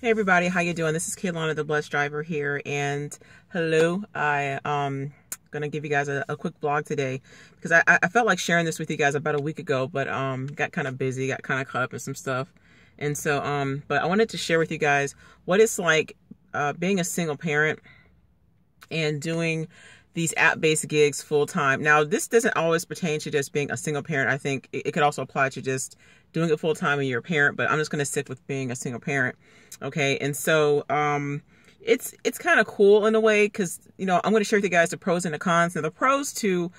Hey everybody, how you doing? This is Kaylana, the Blessed Driver here, and hello. I gonna give you guys a quick vlog today because I felt like sharing this with you guys about a week ago, but got kind of busy, got kind of caught up in some stuff, and so but I wanted to share with you guys what it's like being a single parent and doing these app-based gigs full-time. Now, this doesn't always pertain to just being a single parent. I think it could also apply to just doing it full-time when you're a parent, but I'm just going to stick with being a single parent. Okay, and so it's kind of cool in a way because, you know, I'm going to share with you guys the pros and the cons. Now, the pros to,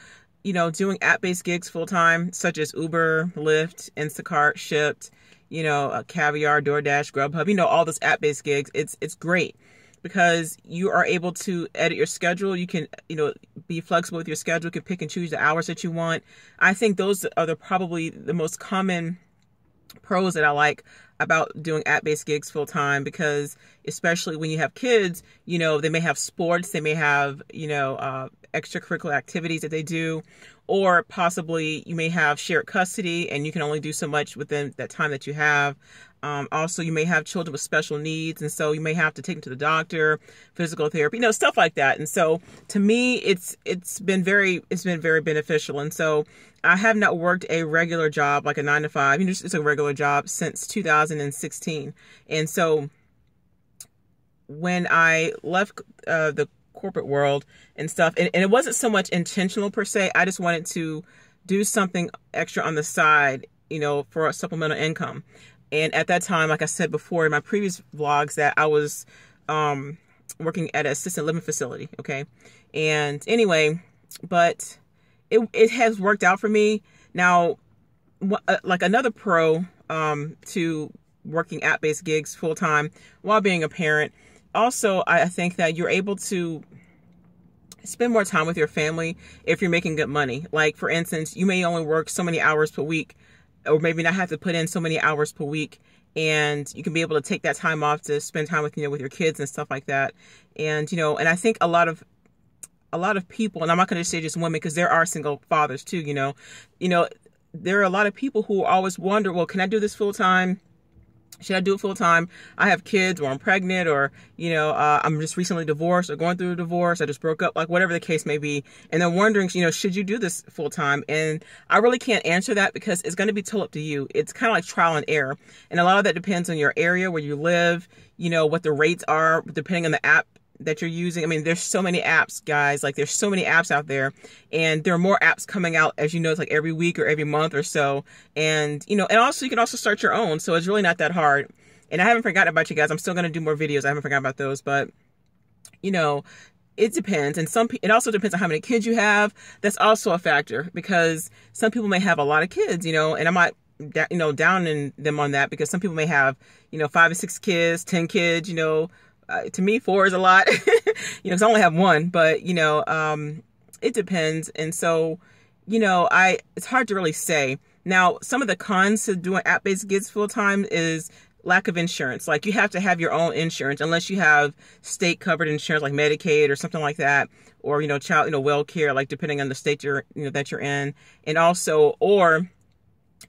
you know, doing app-based gigs full-time, such as Uber, Lyft, Instacart, Shipt, you know, Caviar, DoorDash, Grubhub, you know, all those app-based gigs, it's great because you are able to edit your schedule. You can, you know, be flexible with your schedule. You can pick and choose the hours that you want. I think those are probably the most common pros that I like about doing app-based gigs full-time, because especially when you have kids, you know, they may have sports, they may have, you know, extracurricular activities that they do, or possibly you may have shared custody and you can only do so much within that time that you have. Also, you may have children with special needs, and so you may have to take them to the doctor, physical therapy, you know, stuff like that. And so, to me, it's been very beneficial. And so, I have not worked a regular job like a 9-to-5. You know, it's a regular job since 2016. And so, when I left the corporate world and stuff, and it wasn't so much intentional per se. I just wanted to do something extra on the side, you know, for a supplemental income. And at that time, like I said before in my previous vlogs, that I was working at an assisted living facility, okay? And anyway, but it has worked out for me. Now, like another pro to working app-based gigs full-time while being a parent, also, I think that you're able to spend more time with your family if you're making good money. Like, for instance, you may only work so many hours per week, or maybe not have to put in so many hours per week, and you can be able to take that time off to spend time with, you know, with your kids and stuff like that. And, you know, and I think a lot of people, and I'm not going to say just women, because there are single fathers too, you know, there are a lot of people who always wonder, well, can I do this full time? Should I do it full time? I have kids, or I'm pregnant, or, you know, I'm just recently divorced or going through a divorce. I just broke up, like whatever the case may be. And they're wondering, you know, should you do this full time? And I really can't answer that because it's going to be totally up to you. It's kind of like trial and error. And a lot of that depends on your area where you live, you know, what the rates are, depending on the app that you're using. I mean, there's so many apps, guys. Like, there's so many apps out there, and there are more apps coming out, as you know, it's like every week or every month or so. And, you know, and also you can also start your own. So it's really not that hard. And I haven't forgotten about you guys. I'm still going to do more videos. I haven't forgotten about those, but, you know, it depends. And it also depends on how many kids you have. That's also a factor, because some people may have a lot of kids, you know, and I'm not, you know, downing them on that, because some people may have, you know, 5 or 6 kids, 10 kids, you know. To me, 4 is a lot, you know, because I only have 1, but, you know, it depends. And so, you know, it's hard to really say. Now, some of the cons to doing app-based gigs full-time is lack of insurance. Like, you have to have your own insurance unless you have state-covered insurance like Medicaid or something like that, or, you know, child, you know, WellCare, like depending on the state that you're in. And also, or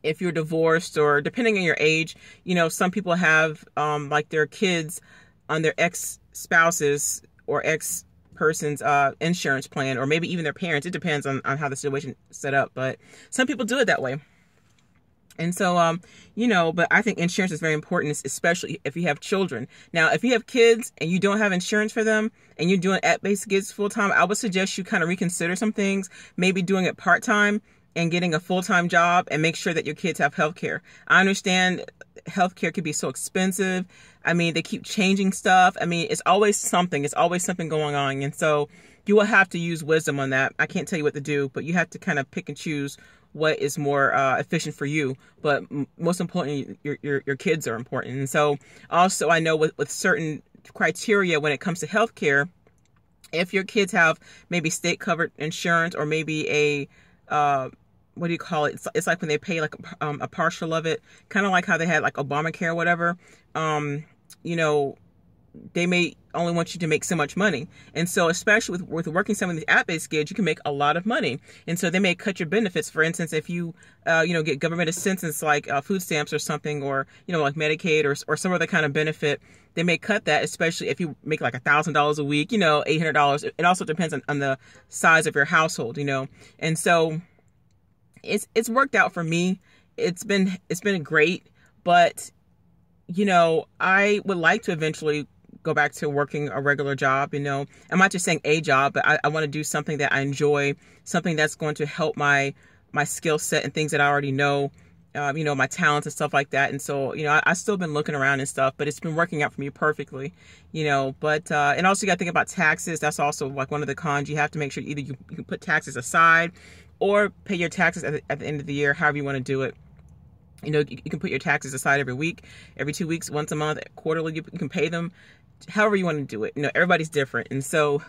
if you're divorced, or depending on your age, you know, some people have like their kids on their ex-spouses or ex-person's insurance plan, or maybe even their parents. It depends on how the situation is set up, but some people do it that way. And so, you know, but I think insurance is very important, especially if you have children. Now, if you have kids and you don't have insurance for them, and you're doing app-based gigs full-time, I would suggest you kind of reconsider some things, maybe doing it part-time and getting a full-time job, and make sure that your kids have health care. I understand healthcare can be so expensive. I mean, they keep changing stuff. I mean, it's always something going on. And so you will have to use wisdom on that. I can't tell you what to do, but you have to kind of pick and choose what is more efficient for you. But most importantly, your kids are important. And so also, I know with certain criteria when it comes to healthcare, if your kids have maybe state covered insurance, or maybe a what do you call it? It's like when they pay like a partial of it, kind of like how they had like Obamacare or whatever. You know, they may only want you to make so much money. And so especially with working some of these app-based gigs, you can make a lot of money. And so they may cut your benefits. For instance, if you, get government assistance like food stamps or something, or, like Medicaid or some other kind of benefit, they may cut that, especially if you make like $1,000 a week, $800. It also depends on the size of your household, And so it's worked out for me. It's been great, but I would like to eventually go back to working a regular job. I'm not just saying a job, but I want to do something that I enjoy, something that's going to help my skill set and things that I already know, my talents and stuff like that. And so, I still been looking around and stuff, but it's been working out for me perfectly, but, and also you got to think about taxes. That's also like one of the cons. You have to make sure either you can put taxes aside or pay your taxes at the end of the year, however you want to do it. You can put your taxes aside every week, every 2 weeks, once a month, quarterly. You can pay them however you want to do it. Everybody's different. And so,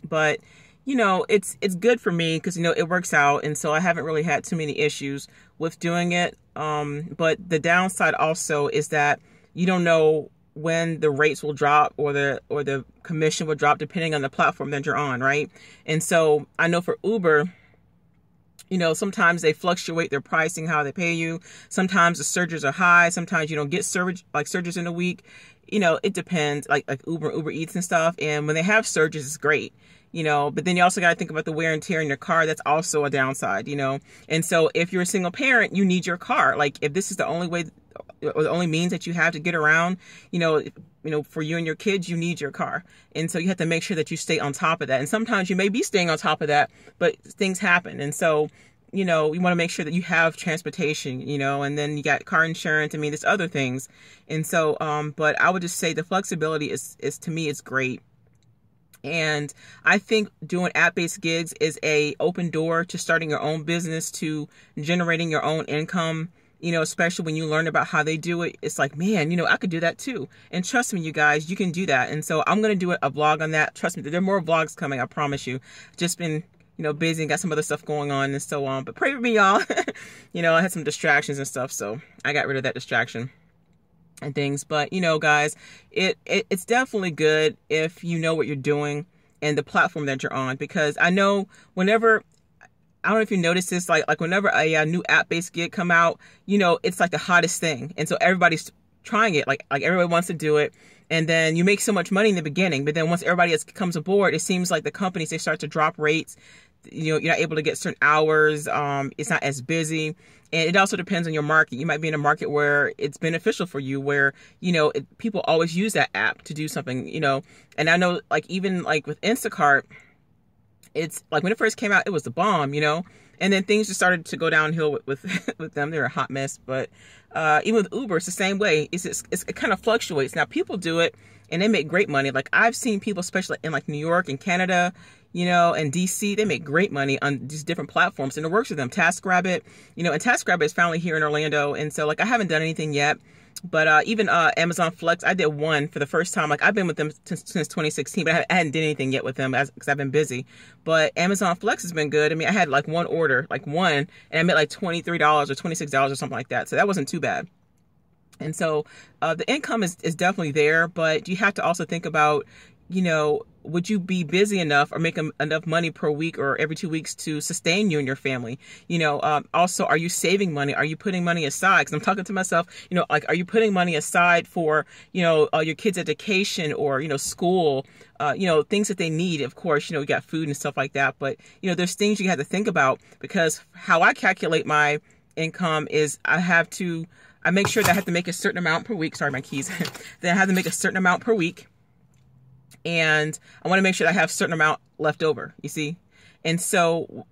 but, it's good for me because, it works out. And so I haven't really had too many issues with doing it. But the downside also is that you don't know when the rates will drop or the commission will drop depending on the platform that you're on, right? And so I know for Uber, sometimes they fluctuate their pricing, how they pay you. Sometimes the surges are high. Sometimes you don't get surges in a week. It depends, like Uber Eats and stuff. And when they have surges, it's great, but then you also got to think about the wear and tear in your car. That's also a downside, And so if you're a single parent, you need your car. Like if this is the only way or the only means that you have to get around, for you and your kids, you need your car. And so you have to make sure that you stay on top of that. And sometimes you may be staying on top of that, but things happen. And so, you want to make sure that you have transportation, and then you got car insurance. I mean, there's other things. And so, but I would just say the flexibility is to me, it's great. And I think doing app-based gigs is a open door to starting your own business, to generating your own income. Especially when you learn about how they do it, it's like, man, I could do that too. And trust me, you guys, you can do that. And so I'm going to do a vlog on that. Trust me, there are more vlogs coming. I promise you. Just been, busy and got some other stuff going on and so on. But pray for me, y'all. I had some distractions and stuff. So I got rid of that distraction and things. But, guys, it's definitely good if you know what you're doing and the platform that you're on. Because I know whenever... I don't know if you notice this, like whenever a new app-based gig come out, it's like the hottest thing. And so everybody's trying it. Like everybody wants to do it. And then you make so much money in the beginning. But then once everybody else comes aboard, it seems like the companies, they start to drop rates. You're not able to get certain hours. It's not as busy. And it also depends on your market. You might be in a market where it's beneficial for you, where, people always use that app to do something, And I know, even with Instacart, it's like when it first came out, it was the bomb, and then things just started to go downhill with them. They're a hot mess. But even with Uber, it's the same way. It kind of fluctuates. Now people do it and they make great money. Like I've seen people, especially in like New York and Canada, and DC, they make great money on these different platforms, and it works with them. TaskRabbit, and TaskRabbit is finally here in Orlando. And so I haven't done anything yet. But even Amazon Flex, I did one for the first time. I've been with them since 2016, but I hadn't did anything yet with them because I've been busy. But Amazon Flex has been good. I mean, I had one order, and I made $23 or $26 or something like that. So that wasn't too bad. And so the income is definitely there, but you have to also think about, would you be busy enough or make enough money per week or every 2 weeks to sustain you and your family? Also, are you saving money? Are you putting money aside? Because I'm talking to myself, are you putting money aside for, your kids' education or, school, things that they need? Of course, you got food and stuff like that. But, there's things you have to think about, because how I calculate my income is I make sure that I have to make a certain amount per week. Sorry, my keys. Then I have to make a certain amount per week. And I want to make sure that I have a certain amount left over, you see? And so,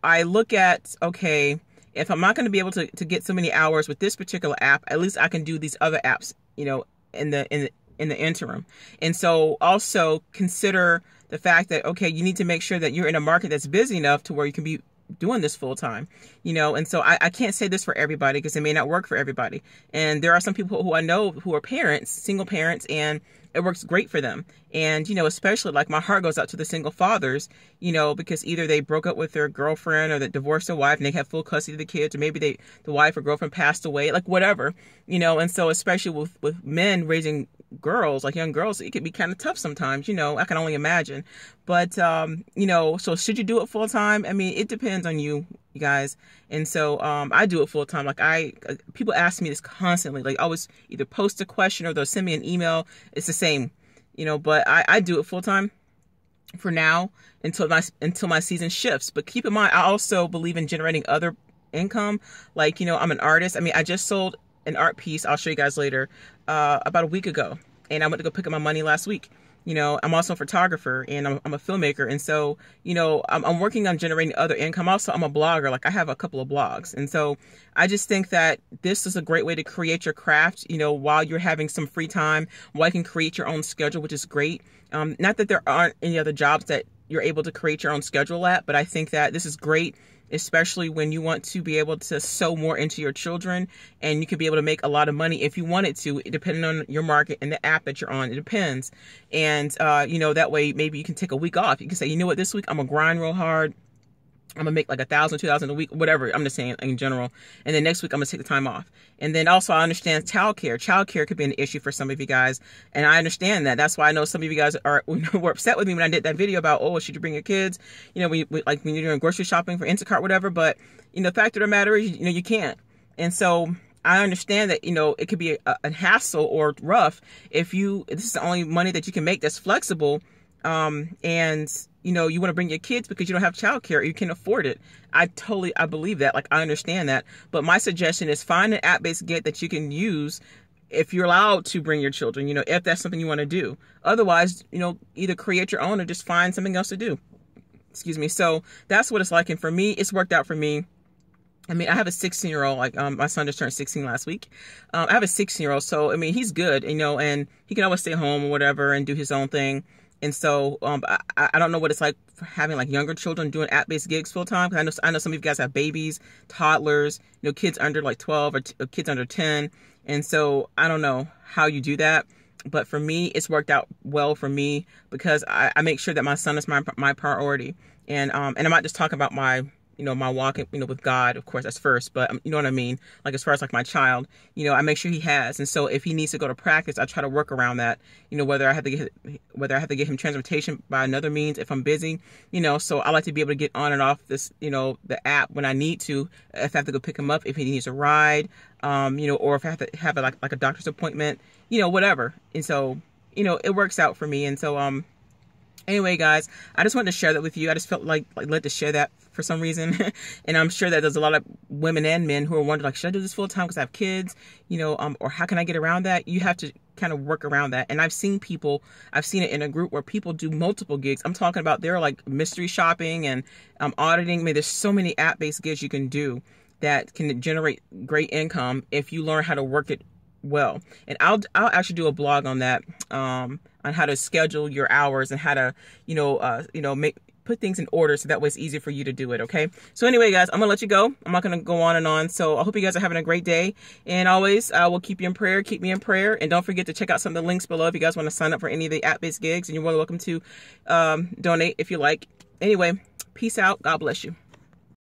I look at, okay, if I'm not going to be able to get so many hours with this particular app, at least I can do these other apps, in the interim. And so also consider the fact that, okay, you need to make sure that you're in a market that's busy enough to where you can be doing this full time, and so I can't say this for everybody because it may not work for everybody. And there are some people who I know who are parents, single parents, and it works great for them. And, especially my heart goes out to the single fathers, because either they broke up with their girlfriend or they divorced their wife and they have full custody of the kids, or maybe the wife or girlfriend passed away, whatever, and so especially with men raising girls, like young girls, it can be kind of tough sometimes, you know, I can only imagine. But, you know, so should you do it full time? I mean, it depends on you guys. And so, I do it full time. Like people ask me this constantly, like I always either post a question or they'll send me an email. It's the same, you know, but I do it full time for now until my season shifts. But keep in mind, I also believe in generating other income. Like, you know, I'm an artist. I mean, I just sold an art piece, I'll show you guys later, about a week ago, and I went to go pick up my money last week. You know, I'm also a photographer and I'm a filmmaker, and so, you know, I'm working on generating other income. Also, I'm a blogger. Like I have a couple of blogs, and so I just think that this is a great way to create your craft, you know, while you're having some free time, while you can create your own schedule, which is great. Not that there aren't any other jobs that you're able to create your own schedule at, but I think that this is great, especially when you want to be able to sow more into your children, and you could be able to make a lot of money if you wanted to, depending on your market and the app that you're on. It depends. And, you know, that way maybe you can take a week off. You can say, you know what, this week I'm gonna grind real hard. I'm gonna make like $1,000, $2,000 a week, whatever. I'm just saying in general. And then next week I'm gonna take the time off. And then also I understand childcare. Childcare could be an issue for some of you guys, and I understand that. That's why I know some of you guys were upset with me when I did that video about, oh, should you bring your kids? You know, like when you're doing grocery shopping for Instacart, whatever. But you know, the fact of the matter is, you know, you can't. And so I understand that, you know, it could be a hassle or rough if this is the only money that you can make that's flexible. And you know, you want to bring your kids because you don't have childcare, or you can afford it. I believe that. Like, I understand that. But my suggestion is find an app-based gig that you can use if you're allowed to bring your children, you know, if that's something you want to do. Otherwise, you know, either create your own or just find something else to do. Excuse me. So that's what it's like. And for me, it's worked out for me. I mean, I have a 16-year-old, like, my son just turned 16 last week. I have a 16-year-old, so, I mean, he's good, you know, and he can always stay home or whatever and do his own thing. And so, I don't know what it's like for having like younger children doing app-based gigs full time. Because I know some of you guys have babies, toddlers, you know, kids under like 12 or kids under 10. And so I don't know how you do that. But for me, it's worked out well for me because I make sure that my son is my priority. And I'm not just talking about my, you know, my walk, you know, with God, of course, that's first, but you know what I mean? Like, as far as like my child, you know, I make sure he has. And so if he needs to go to practice, I try to work around that, you know, whether I have to get him transportation by another means, if I'm busy, you know. So I like to be able to get on and off this, you know, the app when I need to, if I have to go pick him up, if he needs a ride, you know, or if I have to have like a doctor's appointment, you know, whatever. And so, you know, it works out for me. And so, anyway, guys, I just wanted to share that with you. I just felt like led to share that for some reason. And I'm sure that there's a lot of women and men who are wondering, like, should I do this full time because I have kids, you know, or how can I get around that? You have to kind of work around that. And I've seen it in a group where people do multiple gigs. I'm talking about they're like mystery shopping and auditing. I mean, there's so many app-based gigs you can do that can generate great income if you learn how to work it well. And I'll actually do a blog on that, on how to schedule your hours and how to, put things in order so that way it's easier for you to do it. Okay. So anyway, guys, I'm gonna let you go. I'm not gonna go on and on. So I hope you guys are having a great day. And always, I will keep you in prayer. Keep me in prayer. And don't forget to check out some of the links below if you guys want to sign up for any of the app-based gigs. And you're more than welcome to donate if you like. Anyway, peace out. God bless you.